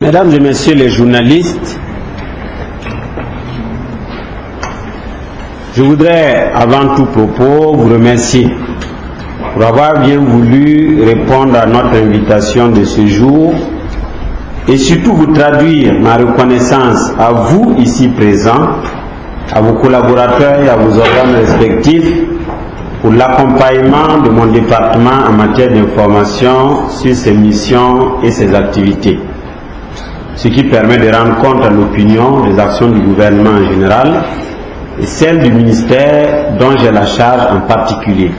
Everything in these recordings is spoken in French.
Mesdames et messieurs les journalistes, je voudrais avant tout propos vous remercier pour avoir bien voulu répondre à notre invitation de ce jour et surtout vous traduire ma reconnaissance à vous ici présents, à vos collaborateurs et à vos organes respectifs pour l'accompagnement de mon département en matière d'information sur ses missions et ses activités, ce qui permet de rendre compte à l'opinion des actions du gouvernement en général et celles du ministère dont j'ai la charge en particulier.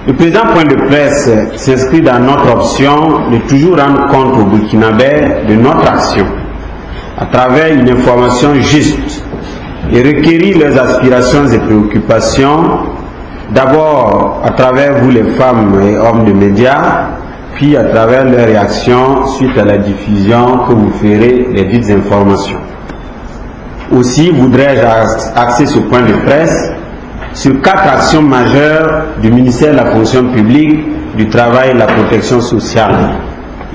Le présent point de presse s'inscrit dans notre option de toujours rendre compte aux Burkinabés de notre action à travers une information juste et requérir leurs aspirations et préoccupations, d'abord à travers vous les femmes et hommes de médias, puis à travers leurs réactions suite à la diffusion que vous ferez des dites informations. Aussi voudrais-je axer ce point de presse sur 4 actions majeures du ministère de la fonction publique, du travail et de la protection sociale.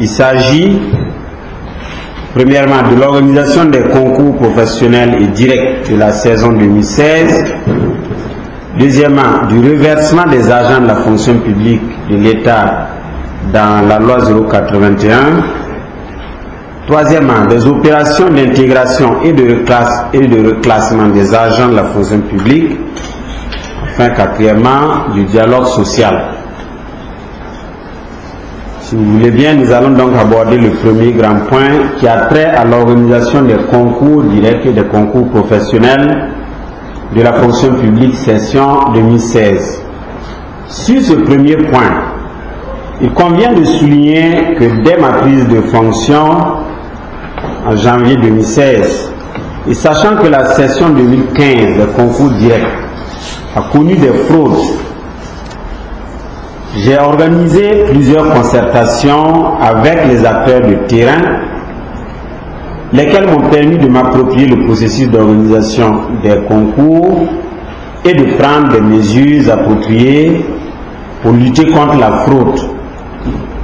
Il s'agit premièrement de l'organisation des concours professionnels et directs de la saison 2016, deuxièmement du reversement des agents de la fonction publique de l'État dans la loi 081, troisièmement des opérations d'intégration et de reclassement des agents de la fonction publique, enfin quatrièmement du dialogue social. Si vous voulez bien, nous allons donc aborder le premier grand point qui a trait à l'organisation des concours directs et des concours professionnels de la fonction publique session 2016. Sur ce premier point, il convient de souligner que dès ma prise de fonction en janvier 2016, et sachant que la session 2015 des concours directs a connu des fraudes, j'ai organisé plusieurs concertations avec les acteurs de terrain, lesquels m'ont permis de m'approprier le processus d'organisation des concours et de prendre des mesures appropriées pour lutter contre la fraude.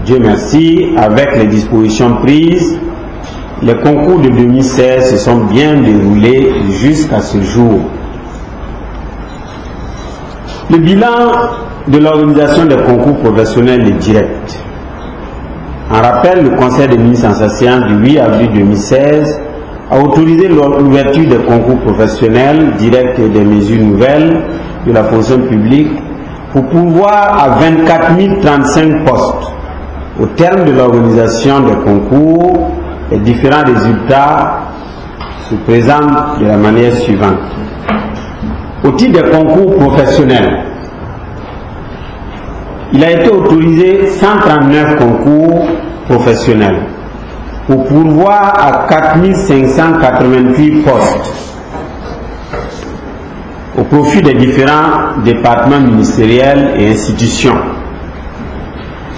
Dieu merci, avec les dispositions prises, les concours de 2016 se sont bien déroulés jusqu'à ce jour. Le bilan de l'organisation des concours professionnels est direct. En rappel, le Conseil des ministres en sa séance du 8 avril 2016 a autorisé l'ouverture des concours professionnels directs et des mesures nouvelles de la fonction publique pour pourvoir à 24 035 postes. Au terme de l'organisation des concours, les différents résultats se présentent de la manière suivante. Au titre des concours professionnels, il a été autorisé 139 concours professionnels pour pourvoir à 4 588 postes au profit des différents départements ministériels et institutions.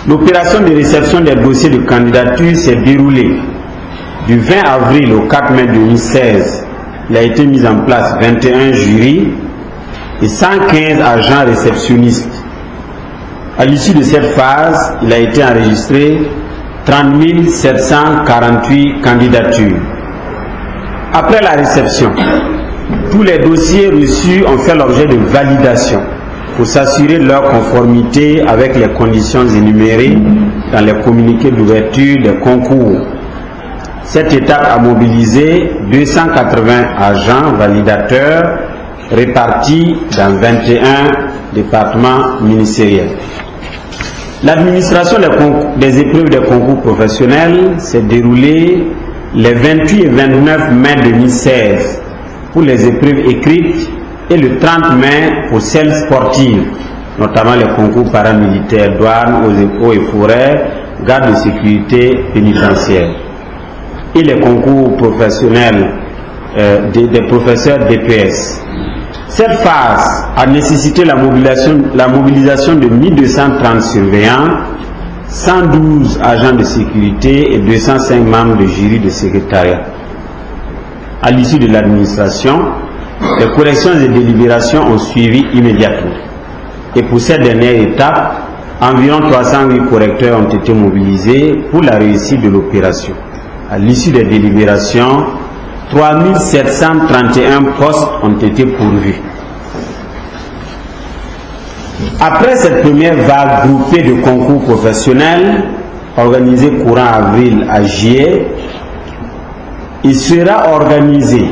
L'opération de réception des dossiers de candidature s'est déroulée du 20 avril au 4 mai 2016. Il a été mis en place 21 jurys et 115 agents réceptionnistes. À l'issue de cette phase, il a été enregistré 30 748 candidatures. Après la réception, tous les dossiers reçus ont fait l'objet de validation pour s'assurer de leur conformité avec les conditions énumérées dans les communiqués d'ouverture des concours. Cette étape a mobilisé 280 agents validateurs répartis dans 21 départements ministériels. L'administration des épreuves des concours professionnels s'est déroulée les 28 et 29 mai 2016 pour les épreuves écrites et le 30 mai pour celles sportives, notamment les concours paramilitaires, douanes, eaux et forêts, garde de sécurité pénitentiaire, et les concours professionnels des professeurs DPS. Cette phase a nécessité la mobilisation de 1230 surveillants, 112 agents de sécurité et 205 membres de jury de secrétariat. À l'issue de l'administration, les corrections et délibérations ont suivi immédiatement. Et pour cette dernière étape, environ 308 correcteurs ont été mobilisés pour la réussite de l'opération. à l'issue des délibérations, 3731 postes ont été pourvus. Après cette première vague groupée de concours professionnels, organisée courant avril à juillet, il sera organisé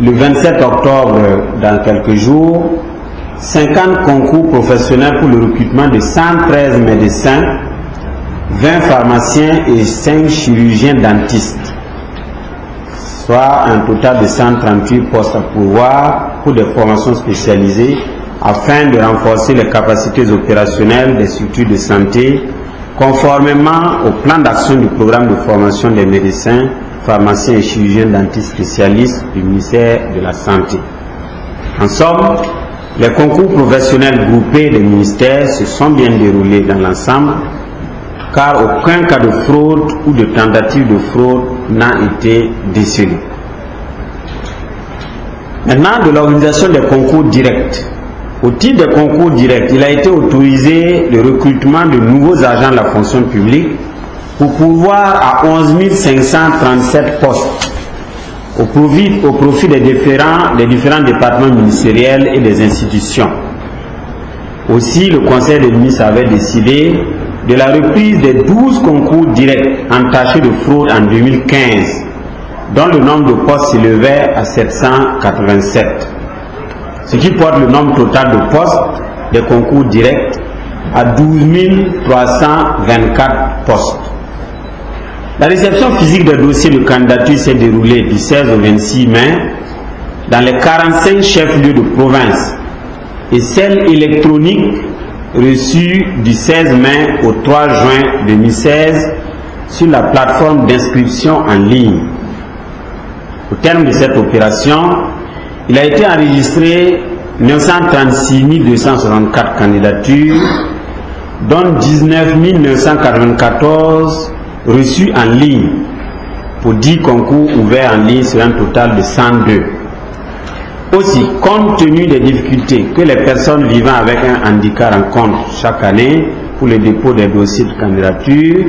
le 27 octobre, dans quelques jours, 50 concours professionnels pour le recrutement de 113 médecins, 20 pharmaciens et 5 chirurgiens dentistes, soit un total de 138 postes à pourvoir pour des formations spécialisées afin de renforcer les capacités opérationnelles des structures de santé conformément au plan d'action du programme de formation des médecins, pharmaciens et chirurgiens dentistes spécialistes du ministère de la Santé. En somme, les concours professionnels groupés des ministères se sont bien déroulés dans l'ensemble, car aucun cas de fraude ou de tentative de fraude n'a été décelé. Maintenant, de l'organisation des concours directs. Au titre des concours directs, il a été autorisé le recrutement de nouveaux agents de la fonction publique pour pourvoir à 11 537 postes au profit des différents départements ministériels et des institutions. Aussi, le Conseil des ministres avait décidé de la reprise des 12 concours directs entachés de fraude en 2015, dont le nombre de postes s'élevait à 787, ce qui porte le nombre total de postes des concours directs à 12 324 postes. La réception physique des dossiers de candidature s'est déroulée du 16 au 26 mai dans les 45 chefs-lieux de province et celle électronique reçue du 16 mai au 3 juin 2016 sur la plateforme d'inscription en ligne. Au terme de cette opération, il a été enregistré 936 264 candidatures, dont 19 994 reçus en ligne, pour 10 concours ouverts en ligne sur un total de 102. Aussi, compte tenu des difficultés que les personnes vivant avec un handicap rencontrent chaque année pour le dépôt des dossiers de candidature,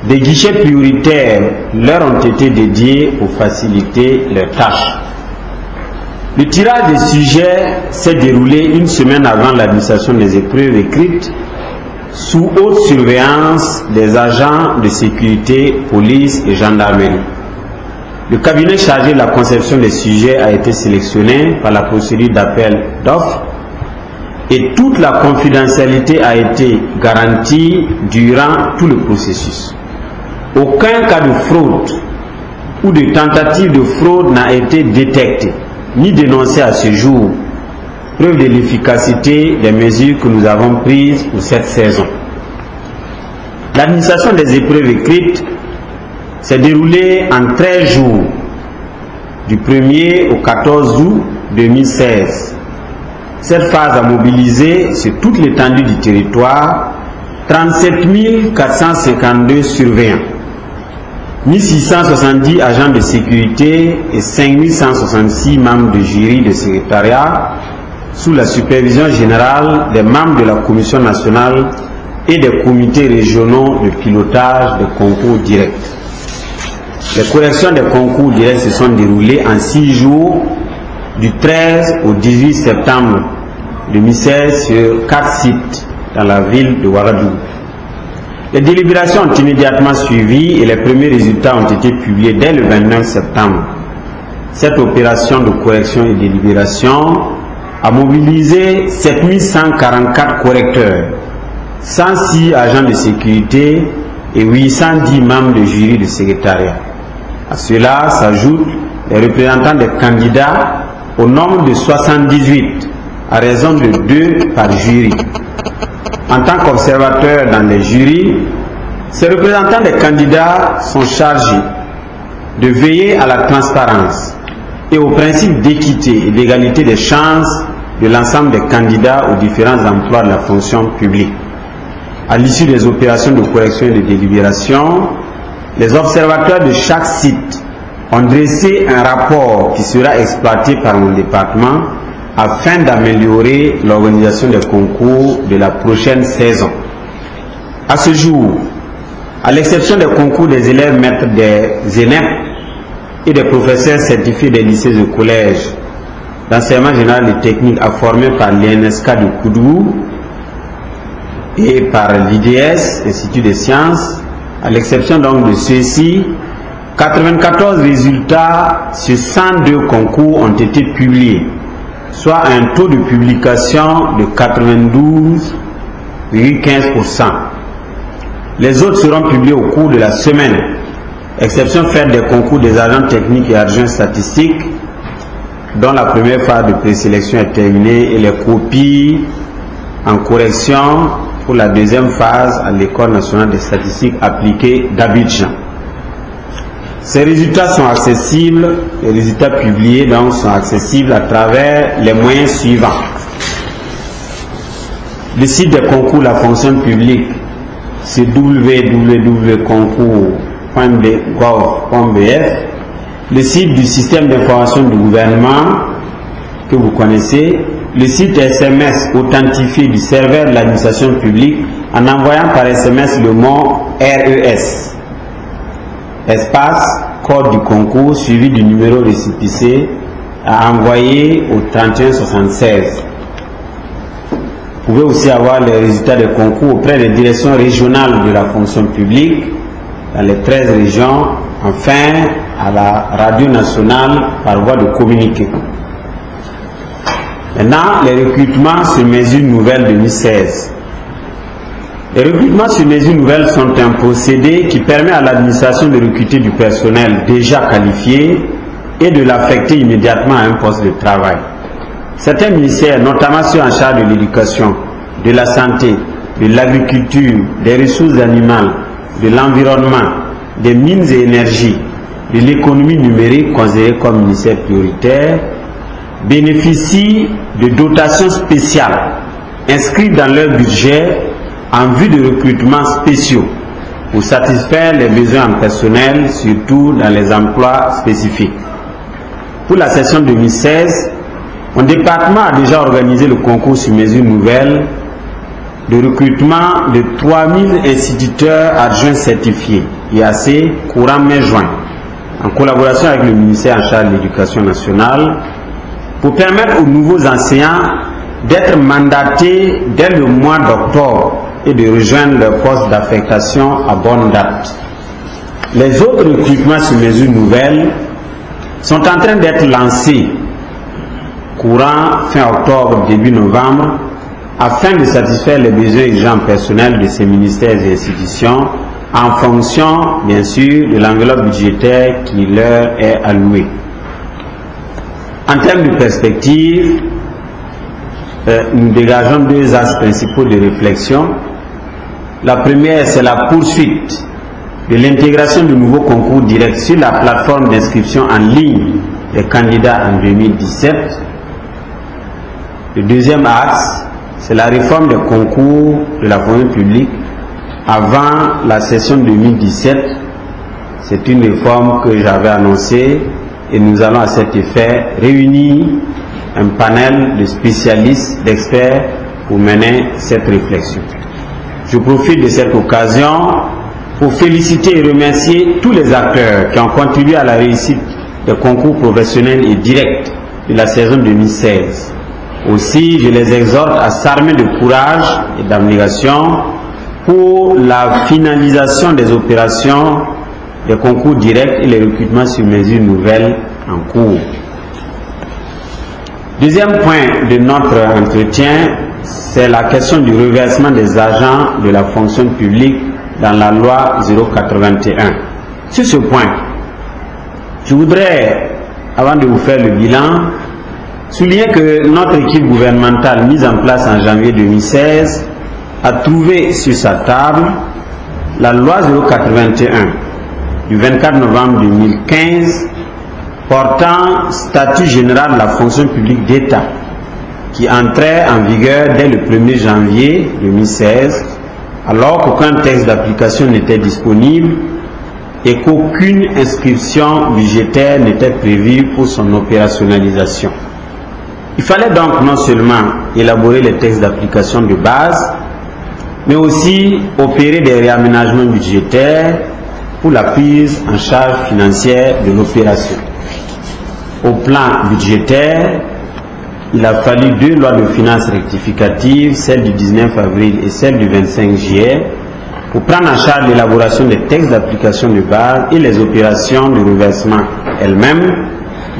des guichets prioritaires leur ont été dédiés pour faciliter leurs tâches. Le tirage des sujets s'est déroulé une semaine avant l'administration des épreuves écrites sous haute surveillance des agents de sécurité, police et gendarmerie. Le cabinet chargé de la conception des sujets a été sélectionné par la procédure d'appel d'offres et toute la confidentialité a été garantie durant tout le processus. Aucun cas de fraude ou de tentative de fraude n'a été détecté ni dénoncé à ce jour, preuve de l'efficacité des mesures que nous avons prises pour cette saison. L'administration des épreuves écrites s'est déroulée en 13 jours, du 1er au 14 août 2016. Cette phase a mobilisé sur toute l'étendue du territoire 37 452 surveillants, 1670 agents de sécurité et 5166 membres de jury de secrétariat sous la supervision générale des membres de la Commission nationale et des comités régionaux de pilotage des concours directs. Les corrections des concours directs se sont déroulées en 6 jours du 13 au 18 septembre 2016 sur 4 sites dans la ville de Ouagadougou. Les délibérations ont immédiatement suivi et les premiers résultats ont été publiés dès le 29 septembre. Cette opération de correction et délibération a mobilisé 7144 correcteurs, 106 agents de sécurité et 810 membres de jury de secrétariat. À cela s'ajoutent les représentants des candidats au nombre de 78, à raison de 2 par jury. En tant qu'observateurs dans les jurys, ces représentants des candidats sont chargés de veiller à la transparence et au principe d'équité et d'égalité des chances de l'ensemble des candidats aux différents emplois de la fonction publique. À l'issue des opérations de correction et de délibération, les observateurs de chaque site ont dressé un rapport qui sera exploité par mon département afin d'améliorer l'organisation des concours de la prochaine saison. À ce jour, À l'exception des concours des élèves maîtres des ENEP et des professeurs certifiés des lycées et collèges d'enseignement général et technique formés par l'INSK de Koudou et par l'IDS, Institut des sciences, à l'exception donc de ceux-ci, 94 résultats sur 102 concours ont été publiés, soit un taux de publication de 92,15%. Les autres seront publiés au cours de la semaine, exception faite des concours des agents techniques et adjoints statistiques, dont la première phase de présélection est terminée et les copies en correction pour la deuxième phase à l'École nationale des statistiques appliquées d'Abidjan. Ces résultats sont accessibles, les résultats publiés donc sont accessibles à travers les moyens suivants. Le site des concours de la fonction publique, c'est www.concours.gov.bf. Le site du système d'information du gouvernement que vous connaissez, le site SMS authentifié du serveur de l'administration publique en envoyant par SMS le mot RES, espace, code du concours suivi du numéro récépissé à envoyer au 3176. Vous pouvez aussi avoir les résultats des concours auprès des directions régionales de la fonction publique dans les 13 régions, enfin à la radio nationale par voie de communiqué. Maintenant, les recrutements sur mesure nouvelle 2016. Les recrutements sur mesure nouvelle sont un procédé qui permet à l'administration de recruter du personnel déjà qualifié et de l'affecter immédiatement à un poste de travail. Certains ministères, notamment ceux en charge de l'éducation, de la santé, de l'agriculture, des ressources animales, de l'environnement, des mines et énergies, de l'économie numérique considérée comme ministère prioritaire, bénéficient de dotations spéciales inscrites dans leur budget en vue de recrutements spéciaux pour satisfaire les besoins en personnel, surtout dans les emplois spécifiques. Pour la session 2016, mon département a déjà organisé le concours sur mesure nouvelle de recrutement de 3000 instituteurs adjoints certifiés, IAC, courant mai-juin, en collaboration avec le ministère en charge de l'Éducation nationale, pour permettre aux nouveaux enseignants d'être mandatés dès le mois d'octobre et de rejoindre leur poste d'affectation à bonne date. Les autres recrutements sur mesure nouvelle sont en train d'être lancés courant fin octobre, début novembre, afin de satisfaire les besoins urgents personnels de ces ministères et institutions en fonction, bien sûr, de l'enveloppe budgétaire qui leur est allouée. En termes de perspective, nous dégageons deux axes principaux de réflexion. La première, c'est la poursuite de l'intégration de nouveaux concours directs sur la plateforme d'inscription en ligne des candidats en 2017. Le deuxième axe, c'est la réforme des concours de la fonction publique avant la session 2017. C'est une réforme que j'avais annoncée et nous allons à cet effet réunir un panel de spécialistes, d'experts pour mener cette réflexion. Je profite de cette occasion pour féliciter et remercier tous les acteurs qui ont contribué à la réussite des concours professionnels et directs de la saison 2016. Aussi, je les exhorte à s'armer de courage et d'abnégation pour la finalisation des opérations des concours directs et les recrutements sur mesure nouvelles en cours. Deuxième point de notre entretien, c'est la question du reversement des agents de la fonction publique dans la loi 081. Sur ce point, je voudrais, avant de vous faire le bilan, souligner que notre équipe gouvernementale mise en place en janvier 2016 a trouvé sur sa table la loi 081 du 24 novembre 2015 portant statut général de la fonction publique d'État qui entrait en vigueur dès le 1er janvier 2016 alors qu'aucun texte d'application n'était disponible et qu'aucune inscription budgétaire n'était prévue pour son opérationnalisation. Il fallait donc non seulement élaborer les textes d'application de base, mais aussi opérer des réaménagements budgétaires pour la prise en charge financière de l'opération. Au plan budgétaire, il a fallu 2 lois de finances rectificatives, celle du 19 avril et celle du 25 juillet, pour prendre en charge l'élaboration des textes d'application de base et les opérations de reversement elles-mêmes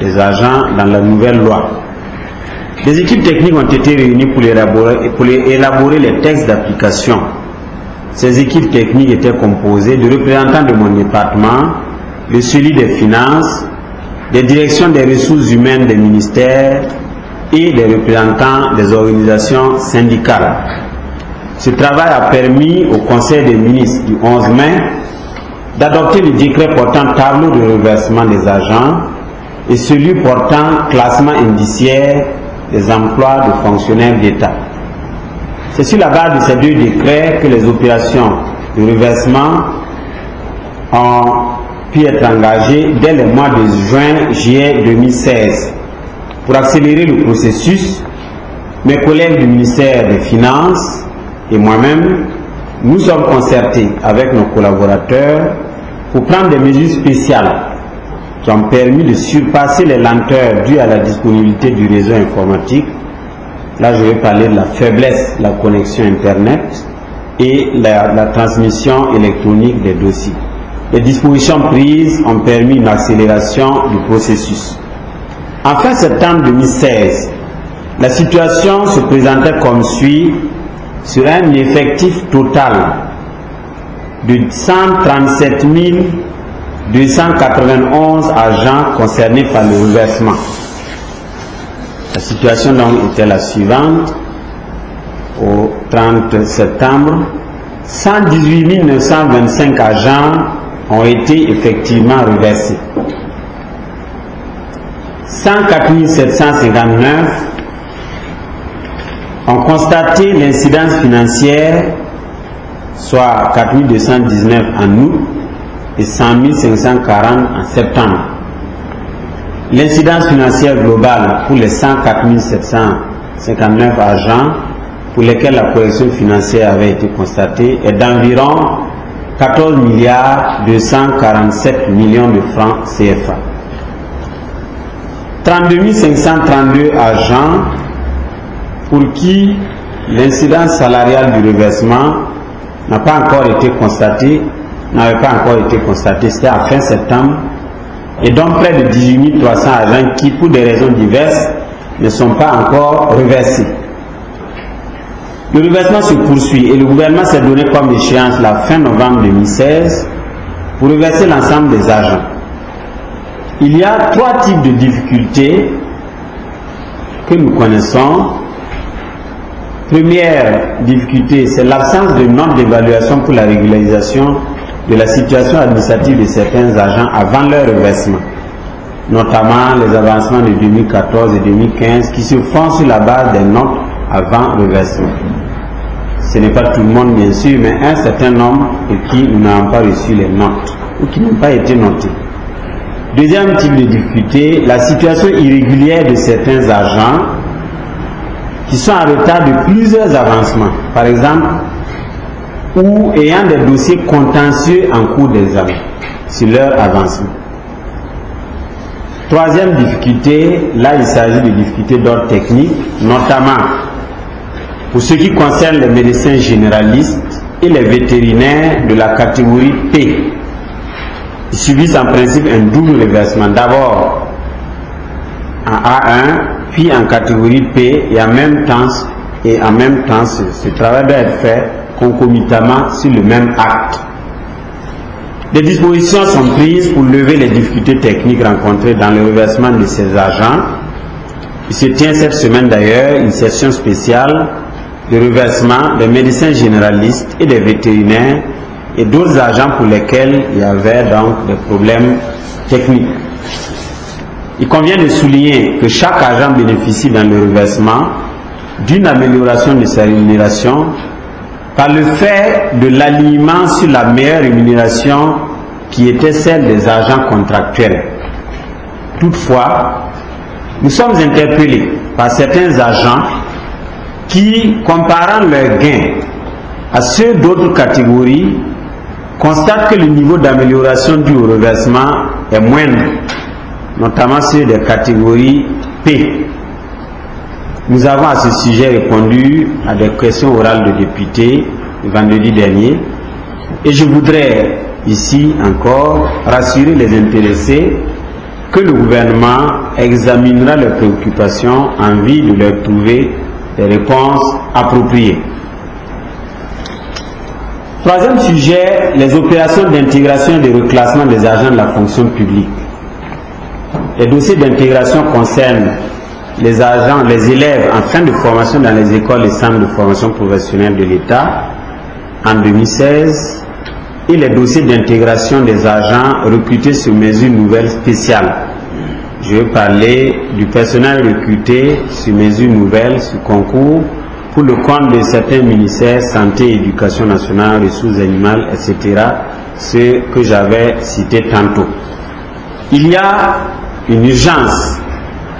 des agents dans la nouvelle loi. Les équipes techniques ont été réunies pour élaborer les textes d'application. Ces équipes techniques étaient composées de représentants de mon département, de celui des finances, des directions des ressources humaines des ministères et des représentants des organisations syndicales. Ce travail a permis au Conseil des ministres du 11 mai d'adopter le décret portant tableau de reversement des agents et celui portant classement indiciaire des emplois de fonctionnaires d'État. C'est sur la base de ces 2 décrets que les opérations de reversement ont pu être engagées dès le mois de juin-juillet 2016. Pour accélérer le processus, mes collègues du ministère des Finances et moi-même, nous sommes concertés avec nos collaborateurs pour prendre des mesures spéciales qui ont permis de surpasser les lenteurs dues à la disponibilité du réseau informatique. Là, je vais parler de la faiblesse de la connexion Internet et la transmission électronique des dossiers. Les dispositions prises ont permis une accélération du processus. En fin septembre 2016, la situation se présentait comme suit sur un effectif total de 137 291 agents concernés par le reversement. La situation donc était la suivante. Au 30 septembre, 118 925 agents ont été effectivement reversés. 104 759 ont constaté l'incidence financière, soit 4 219 en août et 100 540 en septembre. L'incidence financière globale pour les 104 759 agents pour lesquels la correction financière avait été constatée est d'environ 14 247 millions de francs CFA. 32 532 agents pour qui l'incidence salariale du reversement n'avait pas encore été constatée, c'était à fin septembre, et donc près de 18 300 agents qui, pour des raisons diverses, ne sont pas encore reversés. Le reversement se poursuit et le gouvernement s'est donné comme échéance la fin novembre 2016 pour reverser l'ensemble des agents. Il y a 3 types de difficultés que nous connaissons. Première difficulté, c'est l'absence de note d'évaluation pour la régularisation de la situation administrative de certains agents avant leur reversement, notamment les avancements de 2014 et 2015 qui se font sur la base des notes avant reversement. Ce n'est pas tout le monde bien sûr, mais un certain nombre qui n'ont pas reçu les notes ou qui n'ont pas été notés. Deuxième type de difficulté, la situation irrégulière de certains agents qui sont en retard de plusieurs avancements, par exemple, ou ayant des dossiers contentieux en cours d'examen sur leur avancement. Troisième difficulté, là il s'agit de difficultés d'ordre technique, notamment pour ce qui concerne les médecins généralistes et les vétérinaires de la catégorie P. Ils subissent en principe un double reversement, d'abord en A1, puis en catégorie P, et en même temps ce travail doit être fait concomitamment sur le même acte. Des dispositions sont prises pour lever les difficultés techniques rencontrées dans le reversement de ces agents. Il se tient cette semaine d'ailleurs une session spéciale de reversement des médecins généralistes et des vétérinaires et d'autres agents pour lesquels il y avait donc des problèmes techniques. Il convient de souligner que chaque agent bénéficie dans le reversement d'une amélioration de sa rémunération par le fait de l'alignement sur la meilleure rémunération qui était celle des agents contractuels. Toutefois, nous sommes interpellés par certains agents qui, comparant leurs gains à ceux d'autres catégories constatent que le niveau d'amélioration dû au reversement est moindre, notamment ceux des catégories P. Nous avons à ce sujet répondu à des questions orales de députés le vendredi dernier et je voudrais ici encore rassurer les intéressés que le gouvernement examinera leurs préoccupations en vue de leur trouver des réponses appropriées. Troisième sujet, les opérations d'intégration et de reclassement des agents de la fonction publique. Les dossiers d'intégration concernent les agents, les élèves en fin de formation dans les écoles et centres de formation professionnelle de l'État en 2016 et les dossiers d'intégration des agents recrutés sur mesure nouvelle spéciale. Je vais parler du personnel recruté sur mesure nouvelle, sur concours, pour le compte de certains ministères, santé, éducation nationale, ressources animales, etc., ce que j'avais cité tantôt. Il y a une urgence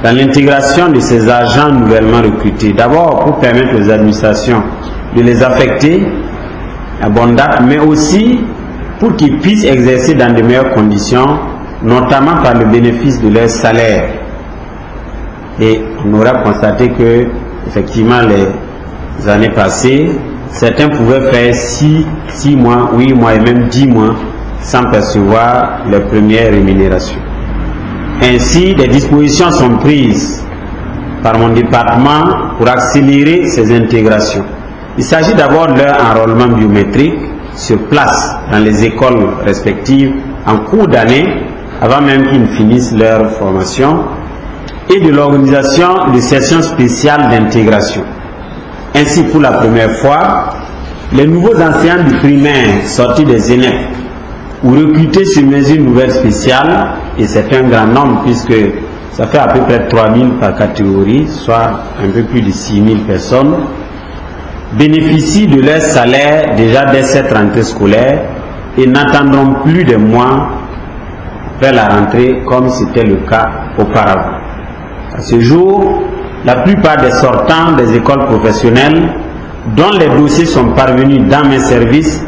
dans l'intégration de ces agents nouvellement recrutés. D'abord pour permettre aux administrations de les affecter à bonne date, mais aussi pour qu'ils puissent exercer dans de meilleures conditions, notamment par le bénéfice de leur salaire. Et on aura constaté que, effectivement, les années passées, certains pouvaient faire 6 mois, 8 mois et même 10 mois sans percevoir les premières rémunérations. Ainsi, des dispositions sont prises par mon département pour accélérer ces intégrations. Il s'agit d'abord de leur enrôlement biométrique sur place dans les écoles respectives en cours d'année, avant même qu'ils ne finissent leur formation, et de l'organisation de sessions spéciales d'intégration. Ainsi, pour la première fois, les nouveaux enseignants du primaire sortis des ENEP ou recrutés sur mesure nouvelle spéciale, et c'est un grand nombre puisque ça fait à peu près 3000 par catégorie, soit un peu plus de 6000 personnes, bénéficient de leur salaire déjà dès cette rentrée scolaire et n'attendront plus de mois vers la rentrée comme c'était le cas auparavant. À ce jour, la plupart des sortants des écoles professionnelles dont les dossiers sont parvenus dans mes services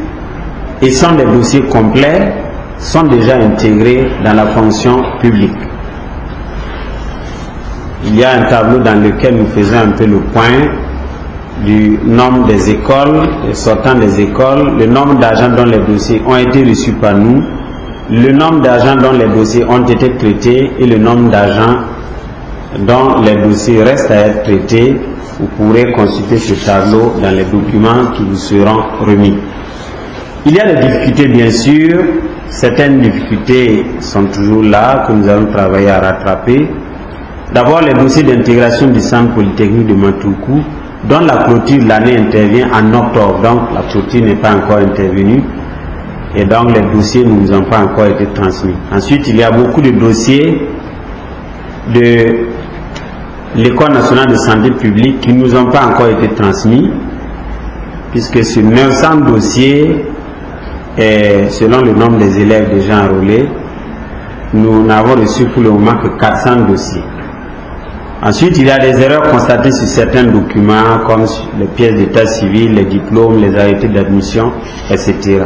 et sont des dossiers complets sont déjà intégrés dans la fonction publique. Il y a un tableau dans lequel nous faisons un peu le point du nombre des écoles, des sortants des écoles, le nombre d'agents dont les dossiers ont été reçus par nous, le nombre d'agents dont les dossiers ont été traités et le nombre d'agents dont les dossiers restent à être traités. Vous pourrez consulter ce tableau dans les documents qui vous seront remis. Il y a des difficultés bien sûr, certaines difficultés sont toujours là, que nous allons travailler à rattraper. D'abord les dossiers d'intégration du centre polytechnique de Matoukou, dont la clôture de l'année intervient en octobre, donc la clôture n'est pas encore intervenue et donc les dossiers ne nous ont pas encore été transmis. Ensuite, il y a beaucoup de dossiers de l'École nationale de santé publique qui ne nous ont pas encore été transmis, puisque sur 900 dossiers, et selon le nombre des élèves déjà enrôlés, nous n'avons reçu pour le moment que 400 dossiers. Ensuite, il y a des erreurs constatées sur certains documents, comme les pièces d'état civil, les diplômes, les arrêtés d'admission, etc.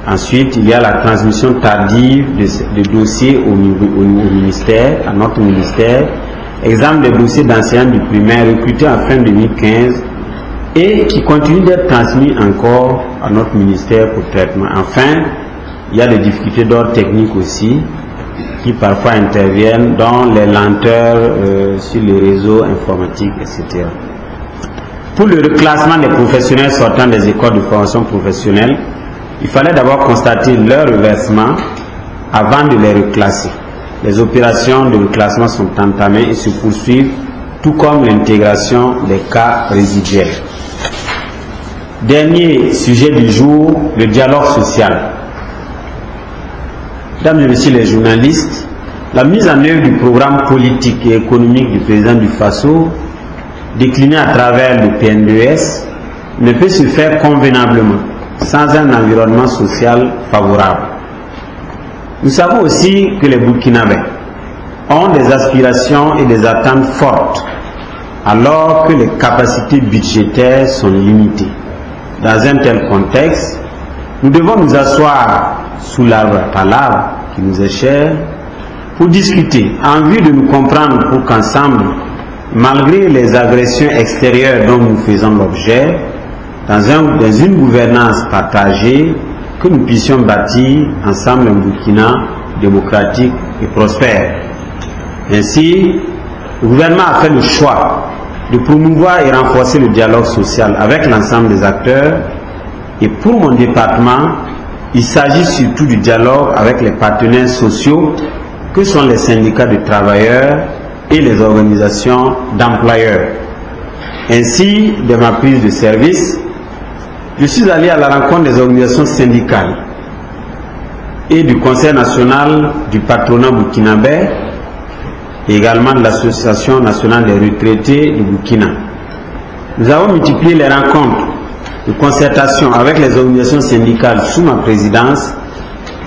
Ensuite, il y a la transmission tardive de dossiers au ministère, à notre ministère. Exemple des dossiers d'enseignants du primaire recrutés en fin 2015 et qui continuent d'être transmis encore à notre ministère pour traitement. Enfin, il y a des difficultés d'ordre technique aussi qui parfois interviennent dans les lenteurs sur les réseaux informatiques, etc. Pour le reclassement des professionnels sortant des écoles de formation professionnelle, il fallait d'abord constater leur reversement avant de les reclasser. Les opérations de reclassement sont entamées et se poursuivent, tout comme l'intégration des cas résiduels. Dernier sujet du jour, le dialogue social. Mesdames et messieurs les journalistes, la mise en œuvre du programme politique et économique du président du FASO, décliné à travers le PNDES, ne peut se faire convenablement sans un environnement social favorable. Nous savons aussi que les Burkinabés ont des aspirations et des attentes fortes, alors que les capacités budgétaires sont limitées. dans un tel contexte, nous devons nous asseoir sous l'arbre par l'arbre qui nous est cher pour discuter en vue de nous comprendre pour qu'ensemble, malgré les agressions extérieures dont nous faisons l'objet, dans une gouvernance partagée, que nous puissions bâtir ensemble un Burkina démocratique et prospère. Ainsi, le gouvernement a fait le choix de promouvoir et renforcer le dialogue social avec l'ensemble des acteurs. Et pour mon département, il s'agit surtout du dialogue avec les partenaires sociaux que sont les syndicats de travailleurs et les organisations d'employeurs. Ainsi, de ma prise de service, je suis allé à la rencontre des organisations syndicales et du Conseil national du patronat burkinabé et également de l'Association nationale des retraités du Burkina. Nous avons multiplié les rencontres de concertation avec les organisations syndicales sous ma présidence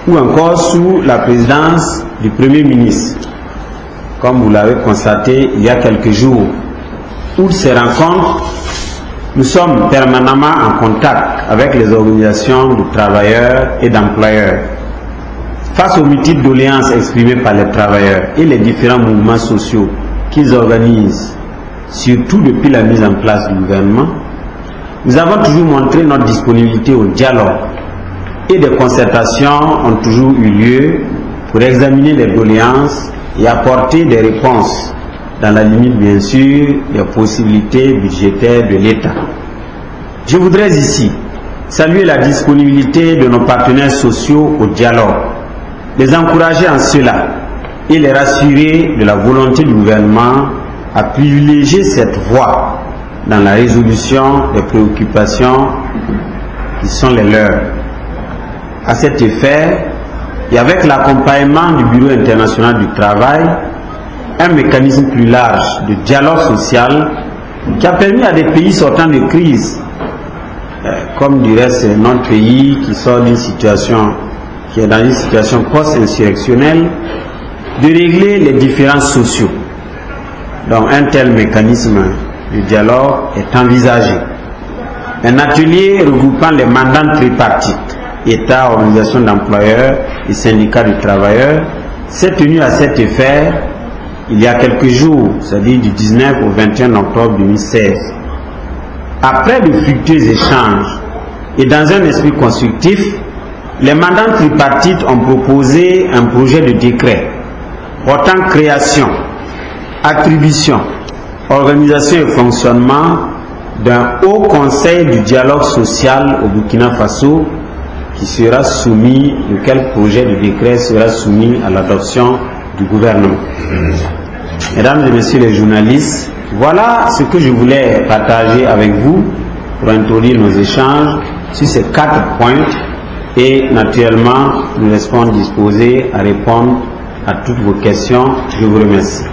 ou encore sous la présidence du Premier ministre, comme vous l'avez constaté il y a quelques jours. Outre ces rencontres, nous sommes permanemment en contact avec les organisations de travailleurs et d'employeurs. Face aux multiples doléances exprimées par les travailleurs et les différents mouvements sociaux qu'ils organisent, surtout depuis la mise en place du gouvernement, nous avons toujours montré notre disponibilité au dialogue et des concertations ont toujours eu lieu pour examiner les doléances et apporter des réponses dans la limite bien sûr des possibilités budgétaires de l'État. Je voudrais ici saluer la disponibilité de nos partenaires sociaux au dialogue, les encourager en cela et les rassurer de la volonté du gouvernement à privilégier cette voie dans la résolution des préoccupations qui sont les leurs. À cet effet, et avec l'accompagnement du Bureau international du travail, un mécanisme plus large de dialogue social qui a permis à des pays sortant de crise, comme dirait notre pays qui sort d'une situation, qui est dans une situation post-insurrectionnelle, de régler les différences sociaux. Donc un tel mécanisme de dialogue est envisagé. Un atelier regroupant les mandants tripartites, État, organisation d'employeurs et syndicats de travailleurs, s'est tenu à cet effet il y a quelques jours, c'est-à-dire du 19 au 21 octobre 2016. Après de fructueux échanges et dans un esprit constructif, les mandants tripartites ont proposé un projet de décret portant création, attribution, organisation et fonctionnement d'un haut conseil du dialogue social au Burkina Faso qui sera soumis, lequel projet de décret sera soumis à l'adoption du gouvernement. Mesdames et messieurs les journalistes, voilà ce que je voulais partager avec vous pour introduire nos échanges sur ces 4 points et naturellement nous restons disposés à répondre à toutes vos questions. Je vous remercie.